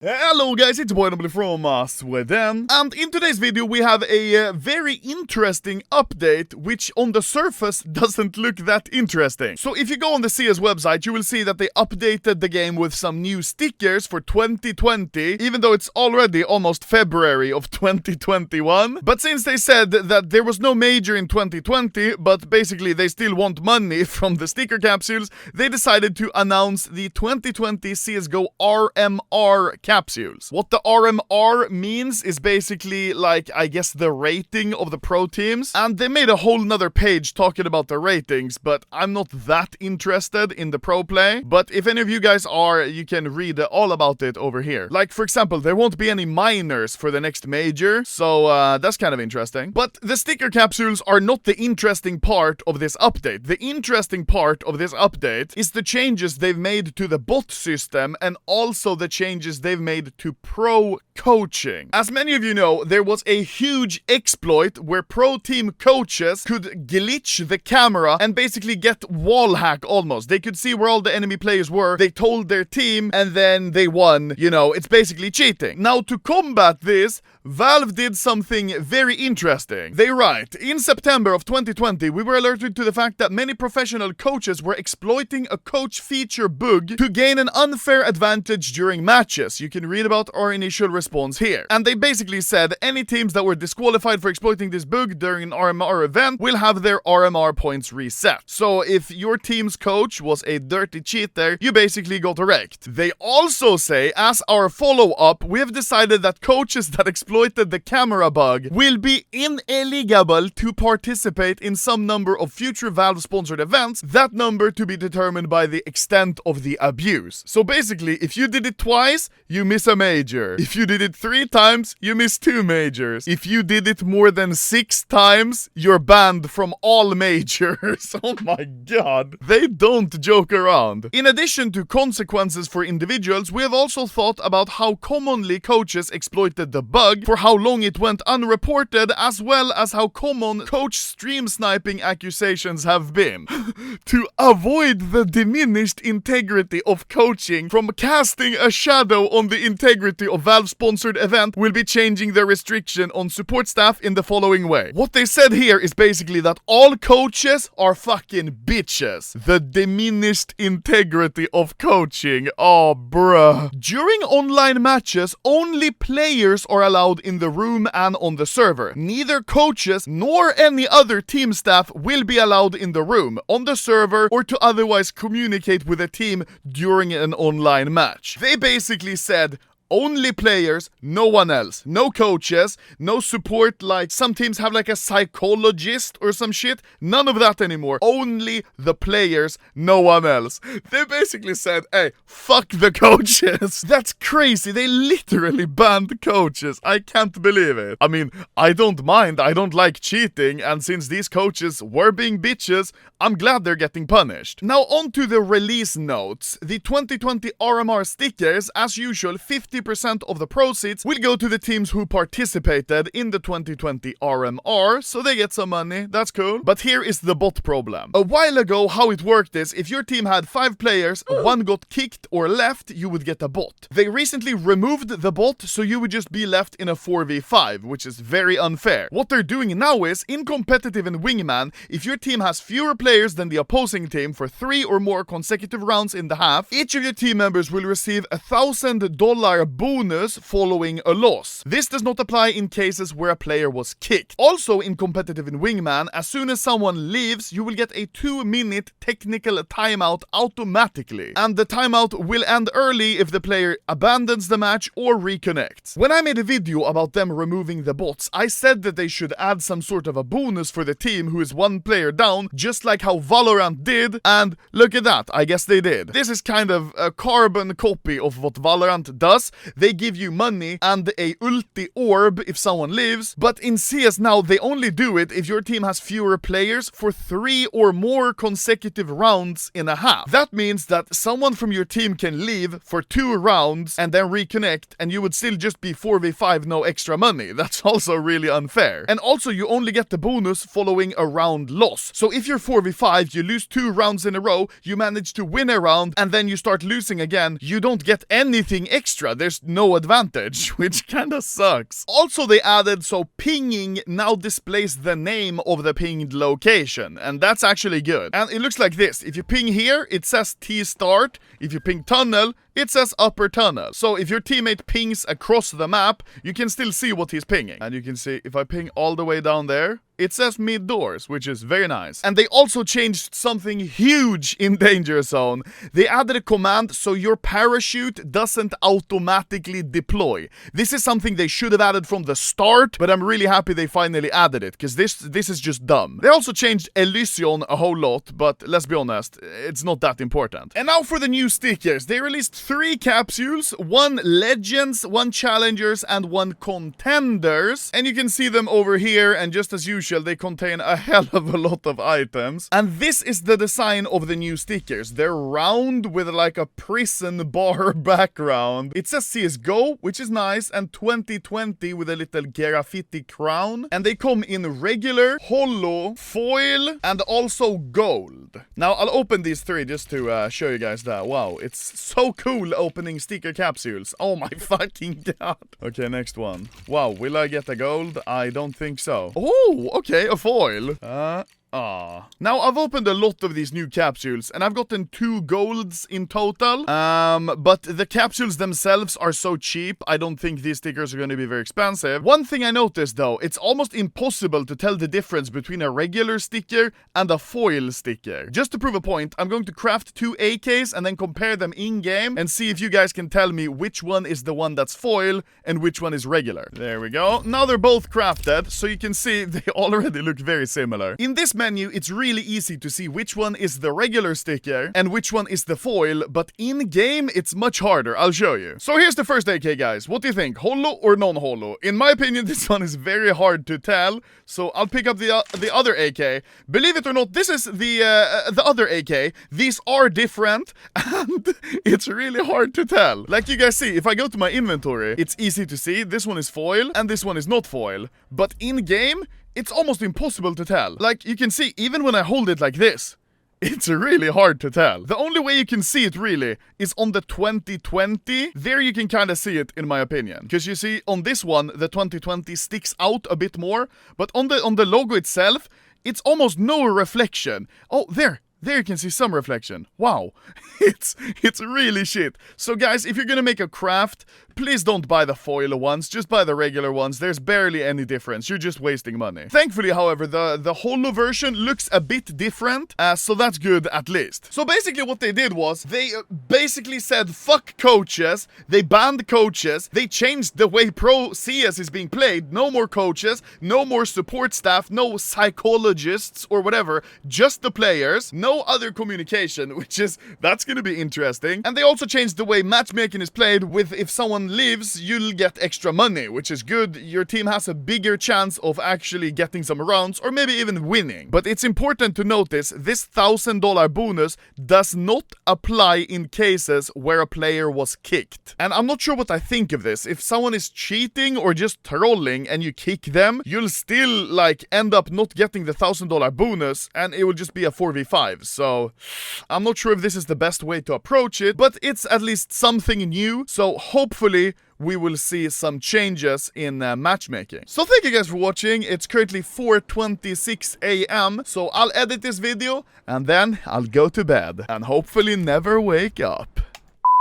Hello guys, it's Boy Nobly from Sweden, and in today's video we have a very interesting update which on the surface doesn't look that interesting. So if you go on the CS website you will see that they updated the game with some new stickers for 2020, even though it's already almost February of 2021. But since they said that there was no major in 2020, but basically they still want money from the sticker capsules, they decided to announce the 2020 CSGO RMR capsules. What the RMR means is basically like, I guess, the rating of the pro teams, and they made a whole nother page talking about the ratings, but I'm not that interested in the pro play. But if any of you guys are, you can read all about it over here. Like, for example, there won't be any minors for the next major, so that's kind of interesting. But the sticker capsules are not the interesting part of this update. The interesting part of this update is the changes they've made to the bot system and also the changes they've made to pro coaching. As many of you know, there was a huge exploit where pro team coaches could glitch the camera and basically get wall hack almost. They could see where all the enemy players were, they told their team, and then they won. You know, it's basically cheating. Now, to combat this, Valve did something very interesting. They write, in September of 2020, we were alerted to the fact that many professional coaches were exploiting a coach feature bug to gain an unfair advantage during matches. You can read about our initial response here. And they basically said any teams that were disqualified for exploiting this bug during an RMR event will have their RMR points reset. So if your team's coach was a dirty cheater, you basically got wrecked. They also say, as our follow-up, we have decided that coaches that exploited the camera bug will be ineligible to participate in some number of future Valve-sponsored events, that number to be determined by the extent of the abuse. So basically, if you did it twice, you miss a major. If you did it 3 times, you miss 2 majors. If you did it more than 6 times, you're banned from all majors. Oh my god. They don't joke around. In addition to consequences for individuals, we have also thought about how commonly coaches exploited the bug, for how long it went unreported, as well as how common coach stream sniping accusations have been. To avoid the diminished integrity of coaching from casting a shadow on the integrity of Valve-sponsored event, will be changing the restriction on support staff in the following way. What they said here is basically that all coaches are fucking bitches. The diminished integrity of coaching. Oh, bruh. During online matches, only players are allowed in the room and on the server. Neither coaches nor any other team staff will be allowed in the room, on the server, or to otherwise communicate with a team during an online match. They basically said, only players, no one else. No coaches, no support, like some teams have like a psychologist or some shit. None of that anymore. Only the players, no one else. They basically said, hey, fuck the coaches. That's crazy. They literally banned coaches. I can't believe it. I mean, I don't mind. I don't like cheating. And since these coaches were being bitches, I'm glad they're getting punished. Now on to the release notes. The 2020 RMR stickers, as usual, 50% of the proceeds will go to the teams who participated in the 2020 RMR, so they get some money. That's cool. But here is the bot problem. A while ago, how it worked is, if your team had 5 players, one got kicked or left, you would get a bot. They recently removed the bot, so you would just be left in a 4v5, which is very unfair. What they're doing now is, in competitive and wingman, if your team has fewer players than the opposing team for 3 or more consecutive rounds in the half, each of your team members will receive $1,000 bonus following a loss. This does not apply in cases where a player was kicked. Also, in competitive and wingman, as soon as someone leaves, you will get a 2-minute technical timeout automatically. And the timeout will end early if the player abandons the match or reconnects. When I made a video about them removing the bots, I said that they should add some sort of a bonus for the team who is 1 player down, just like how Valorant did, and look at that, I guess they did. This is kind of a carbon copy of what Valorant does. They give you money and a ulti orb if someone leaves, but in CS now they only do it if your team has fewer players for 3 or more consecutive rounds in a half. That means that someone from your team can leave for 2 rounds and then reconnect, and you would still just be 4v5, no extra money. That's also really unfair. And also, you only get the bonus following a round loss. So if you're 4v5, you lose 2 rounds in a row, you manage to win a round, and then you start losing again, you don't get anything extra. There's there's no advantage, which kinda sucks. Also, they added so pinging now displays the name of the pinged location, and that's actually good. And it looks like this. If you ping here, it says T-start. If you ping tunnel, it says upper tunnel. So if your teammate pings across the map, you can still see what he's pinging. And you can see if I ping all the way down there, it says mid doors, which is very nice. And they also changed something huge in Danger Zone. They added a command so your parachute doesn't automatically deploy. This is something they should have added from the start, but I'm really happy they finally added it, because this is just dumb. They also changed Elysion a whole lot, but let's be honest, it's not that important. And now for the new stickers. They released 3 capsules, 1 Legends, 1 Challengers, and 1 Contenders. And you can see them over here, and just as usual, they contain a hell of a lot of items. And this is the design of the new stickers. They're round with like a prison bar background. It says CSGO, which is nice, and 2020 with a little graffiti crown. And they come in regular, holo, foil, and also gold. Now, I'll open these 3 just to show you guys that. Wow, it's so cool opening sticker capsules. Oh my fucking god. Okay, next one. Wow, will I get a gold? I don't think so. Oh, okay, a foil. Now, I've opened a lot of these new capsules, and I've gotten 2 golds in total. But the capsules themselves are so cheap, I don't think these stickers are going to be very expensive. One thing I noticed, though, it's almost impossible to tell the difference between a regular sticker and a foil sticker. Just to prove a point, I'm going to craft 2 AKs and then compare them in-game and see if you guys can tell me which one is the one that's foil and which one is regular. There we go. Now they're both crafted, so you can see they already look very similar. In this menu, it's really easy to see which one is the regular sticker and which one is the foil, but in-game, it's much harder. I'll show you. So here's the first AK, guys. What do you think? Holo or non-holo? In my opinion, this one is very hard to tell, so I'll pick up the other AK. Believe it or not, this is the other AK. These are different, and it's really hard to tell. Like you guys see, if I go to my inventory, it's easy to see. This one is foil, and this one is not foil. But in-game, it's almost impossible to tell. Like, you can see, even when I hold it like this, it's really hard to tell. The only way you can see it, really, is on the 2020. There you can kind of see it, in my opinion. Because you see, on this one, the 2020 sticks out a bit more. But on the logo itself, it's almost no reflection. Oh, there you can see some reflection. Wow, it's really shit. So guys, if you're gonna make a craft, please don't buy the foil ones, just buy the regular ones. There's barely any difference, you're just wasting money. Thankfully, however, the holo version looks a bit different, so that's good at least. So basically what they did was, they basically said fuck coaches, they banned coaches, they changed the way Pro CS is being played. No more coaches, no more support staff, no psychologists or whatever, just the players. No other communication, that's gonna be interesting. And they also changed the way matchmaking is played with if someone lives, you'll get extra money, which is good. Your team has a bigger chance of actually getting some rounds or maybe even winning. But it's important to notice this $1,000 bonus does not apply in cases where a player was kicked. And I'm not sure what I think of this. If someone is cheating or just trolling and you kick them, you'll still like end up not getting the $1,000 bonus and it will just be a 4v5. So I'm not sure if this is the best way to approach it, but it's at least something new. So hopefully we will see some changes in matchmaking. So thank you guys for watching. It's currently 4:26 AM, so I'll edit this video and then I'll go to bed and hopefully never wake up.